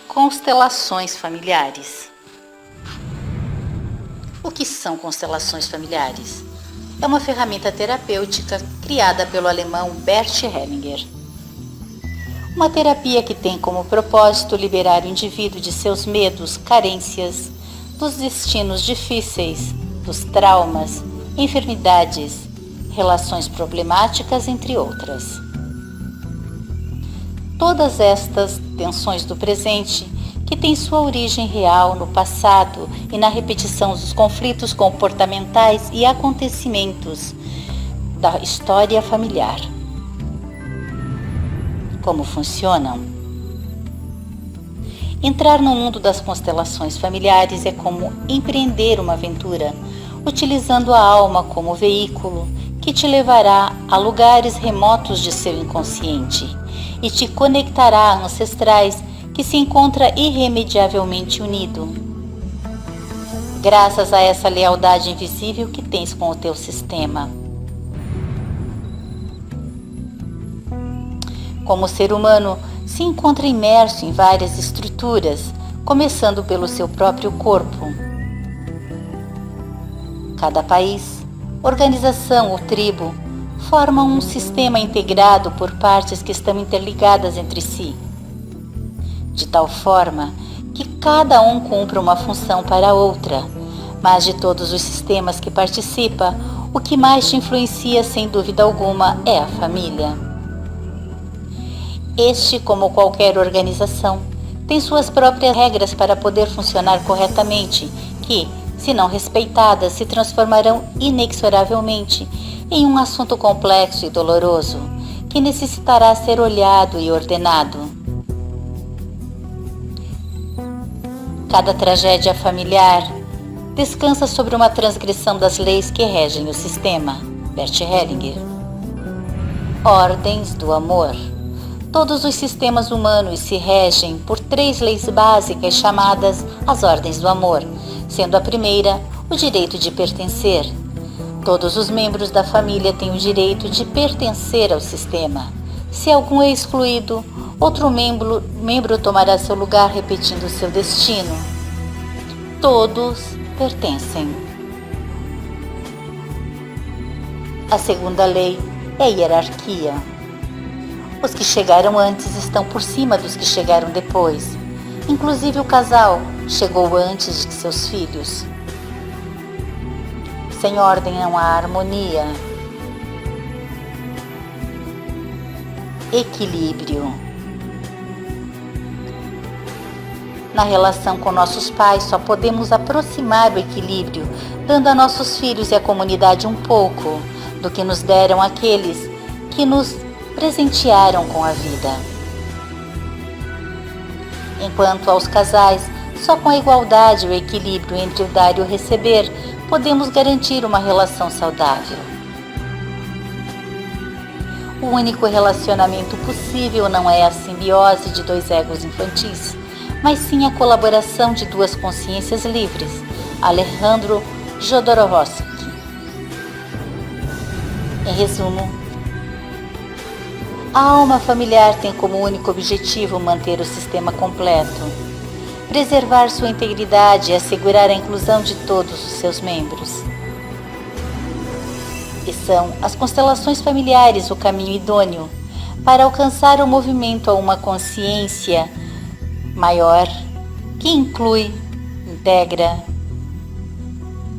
Constelações familiares. O que são constelações familiares? É uma ferramenta terapêutica criada pelo alemão Bert Hellinger. Uma terapia que tem como propósito liberar o indivíduo de seus medos, carências, dos destinos difíceis, dos traumas, enfermidades, relações problemáticas, entre outras. Todas estas tensões do presente, que têm sua origem real no passado e na repetição dos conflitos comportamentais e acontecimentos da história familiar. Como funcionam? Entrar no mundo das constelações familiares é como empreender uma aventura, utilizando a alma como veículo que te levará a lugares remotos de seu inconsciente e te conectará a ancestrais que se encontra irremediavelmente unido. Graças a essa lealdade invisível que tens com o teu sistema. Como ser humano, se encontra imerso em várias estruturas, começando pelo seu próprio corpo. Cada país, organização ou tribo formam um sistema integrado por partes que estão interligadas entre si, de tal forma que cada um cumpre uma função para a outra, mas de todos os sistemas que participa, o que mais te influencia, sem dúvida alguma, é a família. Este, como qualquer organização, tem suas próprias regras para poder funcionar corretamente, que, se não respeitadas, se transformarão inexoravelmente em um assunto complexo e doloroso, que necessitará ser olhado e ordenado. Cada tragédia familiar descansa sobre uma transgressão das leis que regem o sistema. Bert Hellinger. Ordens do amor. Todos os sistemas humanos se regem por 3 leis básicas chamadas as ordens do amor, sendo a primeira o direito de pertencer. Todos os membros da família têm o direito de pertencer ao sistema. Se algum é excluído, outro membro tomará seu lugar repetindo seu destino. Todos pertencem. A segunda lei é a hierarquia. Os que chegaram antes estão por cima dos que chegaram depois. Inclusive o casal chegou antes de seus filhos. Sem ordem não há harmonia. Equilíbrio. Na relação com nossos pais, só podemos aproximar o equilíbrio, dando a nossos filhos e à comunidade um pouco do que nos deram aqueles que nos presentearam com a vida. Enquanto aos casais, só com a igualdade e o equilíbrio entre o dar e o receber, podemos garantir uma relação saudável. O único relacionamento possível não é a simbiose de 2 egos infantis, mas sim a colaboração de 2 consciências livres. Alejandro Jodorowsky. Em resumo, a alma familiar tem como único objetivo manter o sistema completo, preservar sua integridade e assegurar a inclusão de todos os seus membros. E são as constelações familiares o caminho idôneo para alcançar o movimento a uma consciência maior que inclui, integra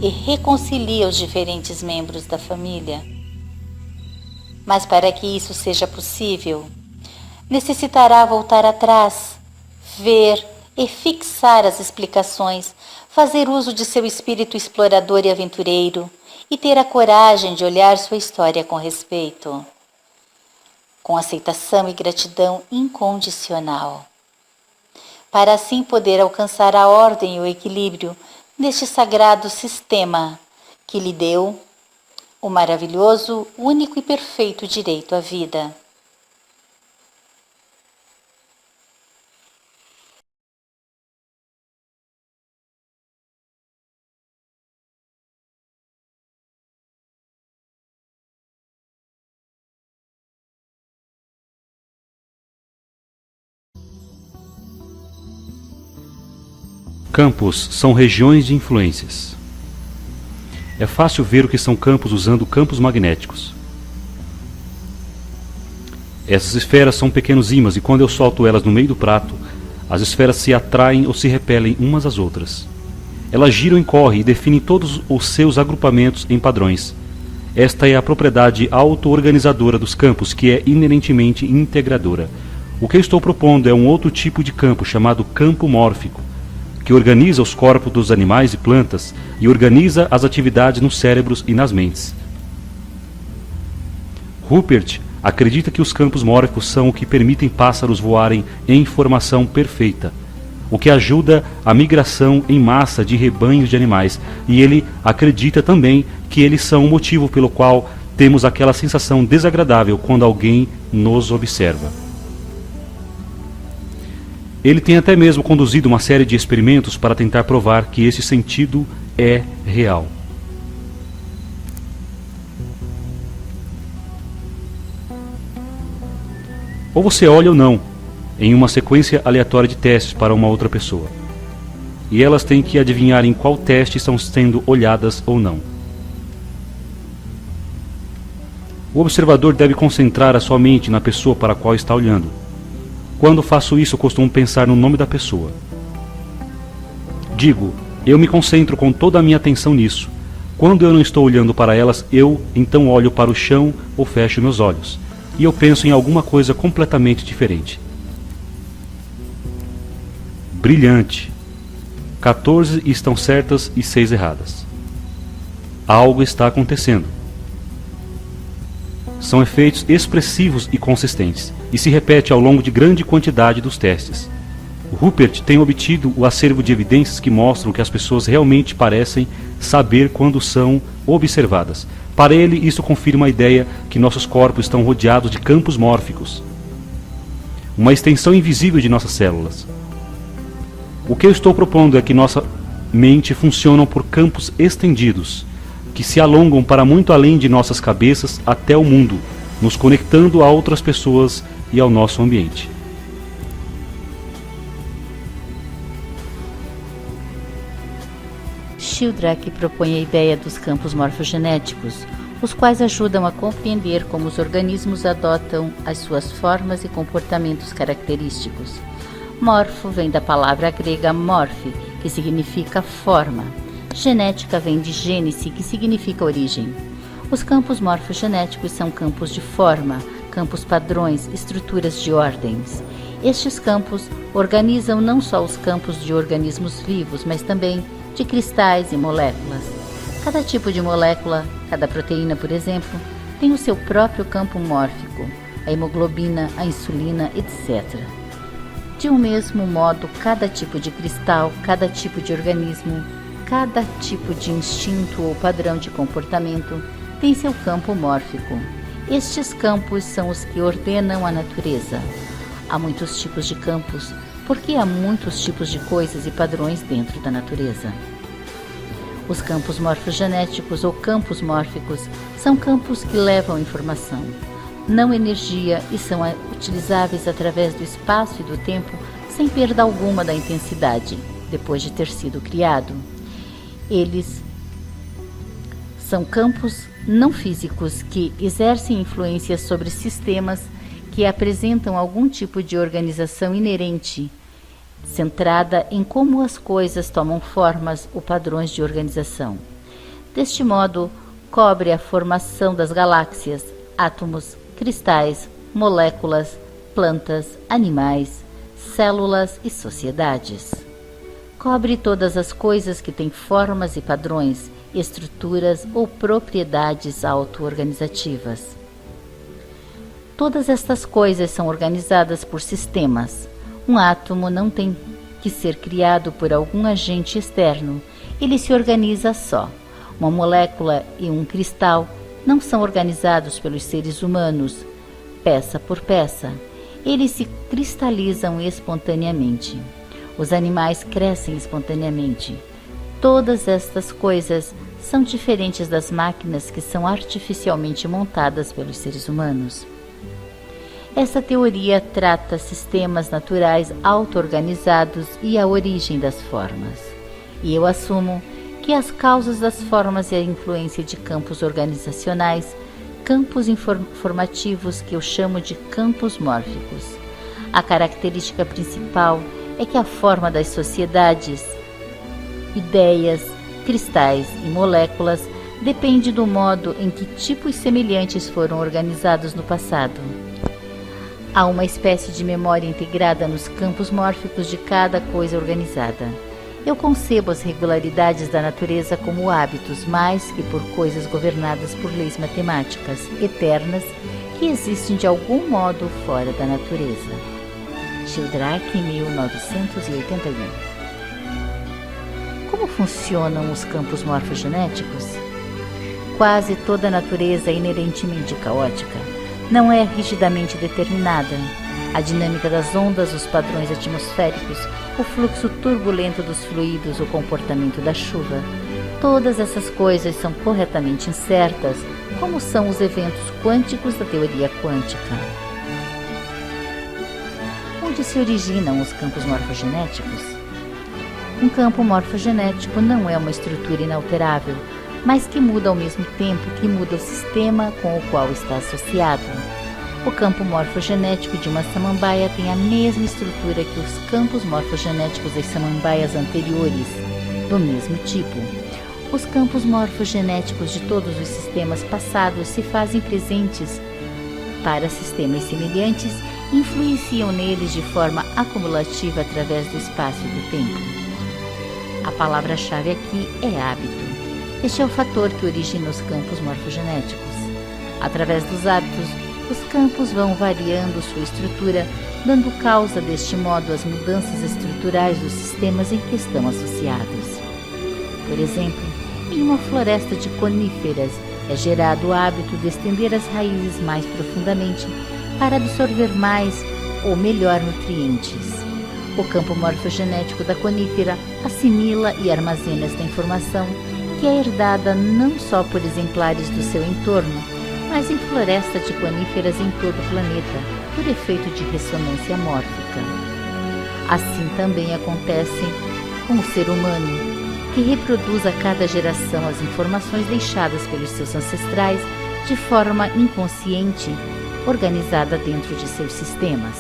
e reconcilia os diferentes membros da família. Mas para que isso seja possível, necessitará voltar atrás, ver e fixar as explicações, fazer uso de seu espírito explorador e aventureiro e ter a coragem de olhar sua história com respeito, com aceitação e gratidão incondicional, para assim poder alcançar a ordem e o equilíbrio neste sagrado sistema que lhe deu o maravilhoso, único e perfeito direito à vida. Campos são regiões de influências. É fácil ver o que são campos usando campos magnéticos. Essas esferas são pequenos ímãs e quando eu solto elas no meio do prato, as esferas se atraem ou se repelem umas às outras. Elas giram em corre e definem todos os seus agrupamentos em padrões. Esta é a propriedade auto-organizadora dos campos, que é inerentemente integradora. O que eu estou propondo é um outro tipo de campo, chamado campo mórfico, que organiza os corpos dos animais e plantas e organiza as atividades nos cérebros e nas mentes. Rupert acredita que os campos mórficos são o que permitem pássaros voarem em formação perfeita, o que ajuda a migração em massa de rebanhos de animais, e ele acredita também que eles são o motivo pelo qual temos aquela sensação desagradável quando alguém nos observa. Ele tem até mesmo conduzido uma série de experimentos para tentar provar que esse sentido é real. Ou você olha ou não, em uma sequência aleatória de testes para uma outra pessoa. E elas têm que adivinhar em qual teste estão sendo olhadas ou não. O observador deve concentrar a sua mente na pessoa para a qual está olhando. Quando faço isso, eu costumo pensar no nome da pessoa. Digo, eu me concentro com toda a minha atenção nisso. Quando eu não estou olhando para elas, eu então olho para o chão ou fecho meus olhos. E eu penso em alguma coisa completamente diferente. Brilhante. 14 estão certas e 6 erradas. Algo está acontecendo. São efeitos expressivos e consistentes, e se repete ao longo de grande quantidade dos testes. Rupert tem obtido o acervo de evidências que mostram que as pessoas realmente parecem saber quando são observadas. Para ele, isso confirma a ideia que nossos corpos estão rodeados de campos mórficos, uma extensão invisível de nossas células. O que eu estou propondo é que nossa mente funciona por campos estendidos, que se alongam para muito além de nossas cabeças até o mundo, nos conectando a outras pessoas e ao nosso ambiente. Sheldrake propõe a ideia dos campos morfogenéticos, os quais ajudam a compreender como os organismos adotam as suas formas e comportamentos característicos. Morfo vem da palavra grega morphe, que significa forma. Genética vem de gênese, que significa origem. Os campos morfogenéticos são campos de forma, campos padrões, estruturas de ordens. Estes campos organizam não só os campos de organismos vivos, mas também de cristais e moléculas. Cada tipo de molécula, cada proteína, por exemplo, tem o seu próprio campo mórfico, a hemoglobina, a insulina, etc. De um mesmo modo, cada tipo de cristal, cada tipo de organismo, cada tipo de instinto ou padrão de comportamento tem seu campo mórfico. Estes campos são os que ordenam a natureza. Há muitos tipos de campos, porque há muitos tipos de coisas e padrões dentro da natureza. Os campos morfogenéticos ou campos mórficos são campos que levam informação, não energia, e são utilizáveis através do espaço e do tempo sem perda alguma da intensidade, depois de ter sido criado. Eles são campos não físicos que exercem influência sobre sistemas que apresentam algum tipo de organização inerente, centrada em como as coisas tomam formas ou padrões de organização. Deste modo, cobre a formação das galáxias, átomos, cristais, moléculas, plantas, animais, células e sociedades. Cobre todas as coisas que têm formas e padrões, estruturas ou propriedades auto-organizativas. Todas estas coisas são organizadas por sistemas. Um átomo não tem que ser criado por algum agente externo, ele se organiza só. Uma molécula e um cristal não são organizados pelos seres humanos, peça por peça. Eles se cristalizam espontaneamente. Os animais crescem espontaneamente. Todas estas coisas são diferentes das máquinas que são artificialmente montadas pelos seres humanos. Essa teoria trata sistemas naturais auto-organizados e a origem das formas. E eu assumo que as causas das formas e a influência de campos organizacionais, campos informativos que eu chamo de campos mórficos. A característica principal é que a forma das sociedades, ideias, cristais e moléculas depende do modo em que tipos semelhantes foram organizados no passado. Há uma espécie de memória integrada nos campos mórficos de cada coisa organizada. Eu concebo as regularidades da natureza como hábitos mais que por coisas governadas por leis matemáticas eternas que existem de algum modo fora da natureza. Sheldrake, 1981. Como funcionam os campos morfogenéticos? Quase toda a natureza é inerentemente caótica. Não é rigidamente determinada. A dinâmica das ondas, os padrões atmosféricos, o fluxo turbulento dos fluidos, o comportamento da chuva. Todas essas coisas são corretamente incertas, como são os eventos quânticos da teoria quântica. Onde se originam os campos morfogenéticos? Um campo morfogenético não é uma estrutura inalterável, mas que muda ao mesmo tempo que muda o sistema com o qual está associado. O campo morfogenético de uma samambaia tem a mesma estrutura que os campos morfogenéticos das samambaias anteriores, do mesmo tipo. Os campos morfogenéticos de todos os sistemas passados se fazem presentes para sistemas semelhantes e influenciam neles de forma acumulativa através do espaço e do tempo. A palavra-chave aqui é hábito. Este é o fator que origina os campos morfogenéticos. Através dos hábitos, os campos vão variando sua estrutura, dando causa deste modo às mudanças estruturais dos sistemas em que estão associados. Por exemplo, em uma floresta de coníferas é gerado o hábito de estender as raízes mais profundamente para absorver mais ou melhor nutrientes. O campo morfogenético da conífera assimila e armazena esta informação, que é herdada não só por exemplares do seu entorno, mas em florestas de coníferas em todo o planeta, por efeito de ressonância mórfica. Assim também acontece com o ser humano, que reproduz a cada geração as informações deixadas pelos seus ancestrais de forma inconsciente, organizada dentro de seus sistemas.